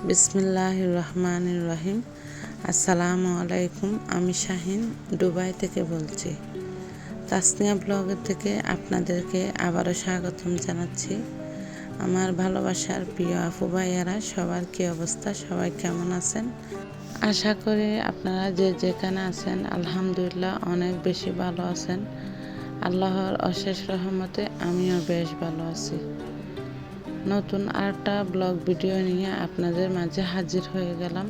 বিসমিল্লাহির রহমানির রহিম। আসসালামু আলাইকুম। আমি শাহিন দুবাই থেকে বলছি। তাসনিয়া ব্লগের থেকে আপনাদেরকে আবারও স্বাগতম জানাচ্ছি। আমার ভালোবাসার প্রিয় আপু ভাইয়ারা, সবার কী অবস্থা, সবাই কেমন আছেন? আশা করি আপনারা যে যেখানে আছেন আলহামদুলিল্লাহ অনেক বেশি ভালো আছেন। আল্লাহর অশেষ রহমতে আমিও বেশ ভালো আছি। নতুন আরেকটা ব্লগ ভিডিও নিয়ে আপনাদের মাঝে হাজির হয়ে গেলাম।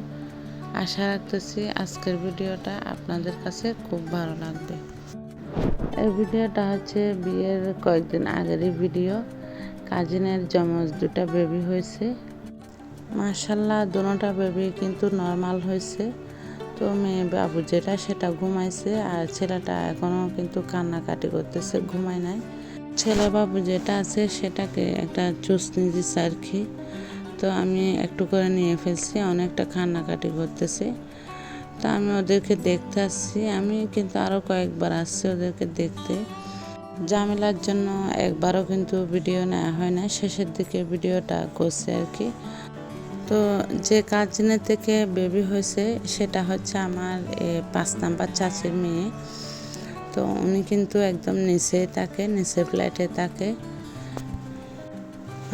আশা রাখতেছি আজকের ভিডিওটা আপনাদের কাছে খুব ভালো লাগবে। এই ভিডিওটা হচ্ছে বিয়ের কয়েকদিন আগেরই ভিডিও। কাজিনের জমজ দুটা বেবি হয়েছে, মাশাল্লাহ দুটোটা বেবি কিন্তু নর্মাল হয়েছে। তো মেয়ে বাবু যেটা সেটা ঘুমাইছে, আর ছেলেটা এখনও কিন্তু কান্নাকাটি করতেছে, ঘুমায় নাই। ছেলে বাবু যেটা আছে সেটাকে একটা চুসনি দিচ্ছে আর কি। তো আমি একটু করে নিয়ে ফেলছি, অনেকটা কান্নাকাটি করতেছে। তো আমি ওদেরকে দেখতে আসছি, আমি কিন্তু আরও কয়েকবার আসছি ওদেরকে দেখতে। জামেলার জন্য একবারও কিন্তু ভিডিও নেওয়া হয় না, শেষের দিকে ভিডিওটা করছে আর কি। তো যে কাজিনের থেকে বেবি হয়েছে সেটা হচ্ছে আমার 5 নাম্বার চাচির মেয়ে। তো উনি কিন্তু একদম নিচে ফ্ল্যাটে থাকে।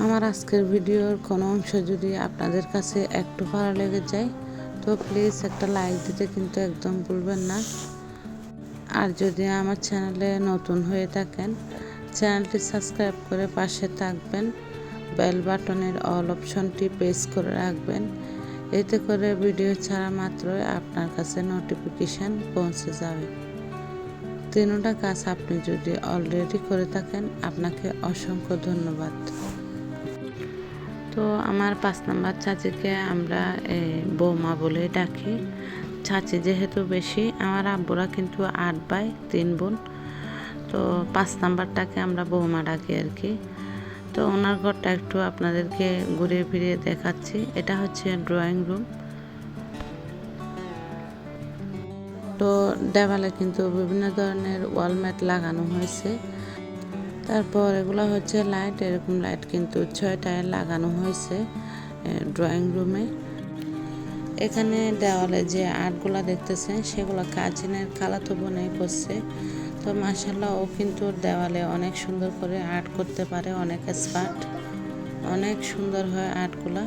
আমার আজকের ভিডিওর কোনো অংশ যদি আপনাদের কাছে একটু ভালো লেগে যায় তো প্লিজ একটা লাইক দিতে কিন্তু একদম ভুলবেন না। আর যদি আমার চ্যানেলে নতুন হয়ে থাকেন চ্যানেলটি সাবস্ক্রাইব করে পাশে থাকবেন, বেল বাটনের অল অপশনটি প্রেস করে রাখবেন। এতে করে ভিডিও ছাড়া মাত্রই আপনার কাছে নোটিফিকেশান পৌঁছে যাবে। তিনটা কাজ আপনি যদি অলরেডি করে থাকেন আপনাকে অসংখ্য ধন্যবাদ। তো আমার 5 নাম্বার চাচিকে আমরা বৌমা বলে ডাকি। চাচি যেহেতু বেশি, আমার আব্বুরা কিন্তু 8 ভাই 3 বোন। তো 5 নাম্বারটাকে আমরা বৌমা ডাকি আর কি। তো ওনার ঘরটা একটু আপনাদেরকে ঘুরিয়ে ফিরিয়ে দেখাচ্ছি। এটা হচ্ছে ড্রয়িং রুম। তো দেওয়ালে কিন্তু বিভিন্ন ধরনের ওয়ালম্যাট লাগানো হয়েছে। তারপর এগুলো হচ্ছে লাইট, এরকম লাইট কিন্তু 6টায় লাগানো হয়েছে ড্রয়িং রুমে। এখানে দেওয়ালে যে আর্টগুলো দেখতেছেন সেগুলো কাজিনের খালাতো বোনে করছে। তো মাশাল্লাহ ও কিন্তু দেওয়ালে অনেক সুন্দর করে আর্ট করতে পারে, অনেক স্মার্ট, অনেক সুন্দর হয় আর্টগুলো।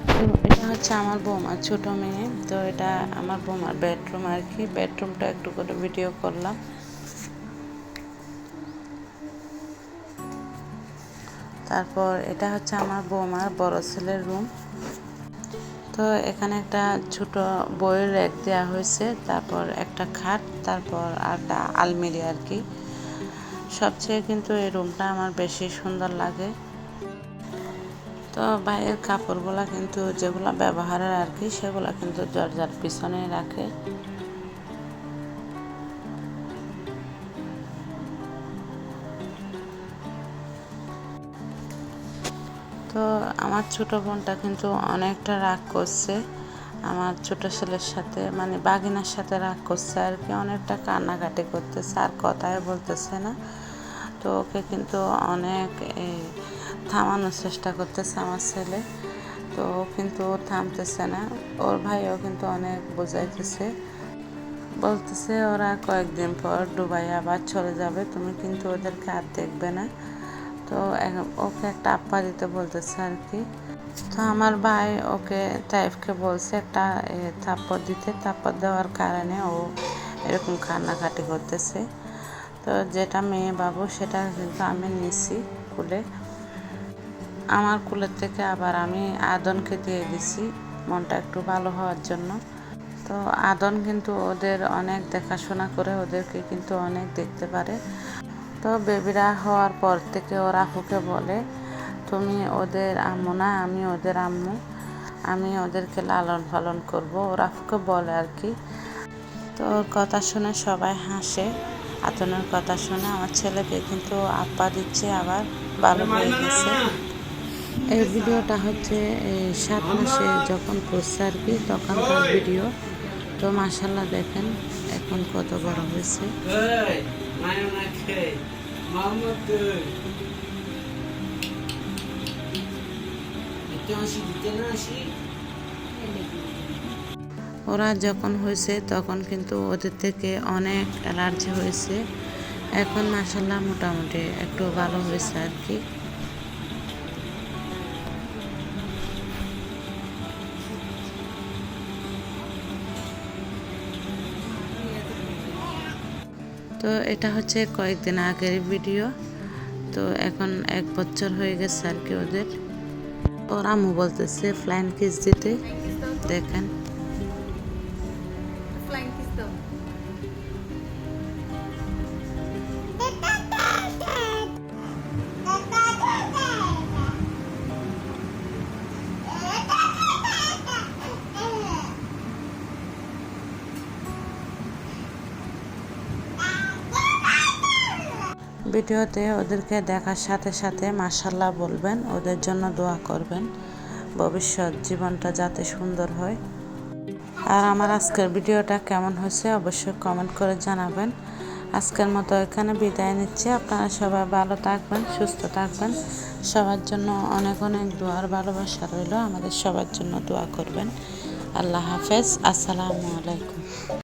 তো এটা হচ্ছে আমার বৌমার ছোট মেয়ে। তো এটা আমার বৌমার বেডরুম আর কি। বেডরুমটা একটু করে ভিডিও করলাম। তারপর এটা হচ্ছে আমার বৌমার বড় ছেলের রুম। তো এখানে একটা ছোট বইয়ের র্যাক দেওয়া হয়েছে, তারপর একটা খাট, তারপর একটা আলমারি আর কি। সবচেয়ে কিন্তু এই রুমটা আমার বেশি সুন্দর লাগে। তো ভাইয়ের কাপড়গুলা কিন্তু যেগুলো ব্যবহারের আর কি সেগুলো কিন্তু দরজার পিছনে রাখে। তো আমার ছোট বোনটা কিন্তু অনেকটা রাগ করছে আমার ছোট ছেলের সাথে, মানে বাগিনার সাথে রাগ করছে আর কি। অনেকটা কান্নাকাটি করতেছে, আর কথাই বলতেছে না। তো ওকে কিন্তু অনেক থামানোর চেষ্টা করতেছে আমার ছেলে। তো ও কিন্তু থামতেছে না। ওর ভাইও কিন্তু অনেক বোঝাইতেছে, বলতেছে ওরা কয়েকদিন পর দুবাই আবার চলে যাবে, তুমি কিন্তু ওদেরকে আর দেখবে না। তো ওকে একটা আপ্পা দিতে বলতেছে আর কি। তো আমার ভাই ওকে টাইফকে বলছে একটা থাপ্পড় দিতে, থাপ্পড় দেওয়ার কারণে ও এরকম কান্নাকাটি করতেছে। তো যেটা মেয়ে বাবু সেটা কিন্তু আমি নিছি কুলে। আমার কুলের থেকে আবার আমি আদনকে দিয়ে দিছি মনটা একটু ভালো হওয়ার জন্য। তো আদন কিন্তু ওদের অনেক দেখাশোনা করে, ওদেরকে কিন্তু অনেক দেখতে পারে। তো বেবিরা হওয়ার পর থেকে ওর আপুকে বলে, তুমি ওদের আম্মু না, আমি ওদের আম্মু, আমি ওদেরকে লালন পালন করবো, ওর আপুকে বলে আর কি। তো ওর কথা শুনে সবাই হাসে, আতনের কথা শুনে। আমার ছেলেকে কিন্তু আপ্পা দিচ্ছে, আবার ভালো হয়ে গেছে। এই ভিডিওটা হচ্ছে 7 মাসে যখন করছে আর কি তখনকার ভিডিও। তো মাশাল্লাহ দেখেন এখন কত বড় হয়েছে। হাসি দিতে না হাসি ওরা যখন হয়েছে তখন কিন্তু ওদের থেকে অনেক অ্যালার্জি হয়েছে। এখন মাশাআল্লাহ মোটামুটি একটু ভালো হয়েছে আর কি। তো এটা হচ্ছে কয়েকদিন আগের ভিডিও। তো এখন 1 বছর হয়ে গেছে আর কি ওদের। ওর আম্মু বলতেছে ফ্লাইং কিস দিতে, দেখেন। ভিডিওতে ওদেরকে দেখার সাথে সাথে মাশাআল্লাহ বলবেন, ওদের জন্য দোয়া করবেন ভবিষ্যৎ জীবনটা যাতে সুন্দর হয়। আর আমার আজকের ভিডিওটা কেমন হয়েছে অবশ্যই কমেন্ট করে জানাবেন। আজকের মতো এখানে বিদায় নিচ্ছি। আপনারা সবাই ভালো থাকবেন, সুস্থ থাকবেন। সবার জন্য অনেক অনেক দোয়ার ভালোবাসা রইল। আমাদের সবার জন্য দোয়া করবেন। আল্লাহ হাফেজ। আসসালামু আলাইকুম।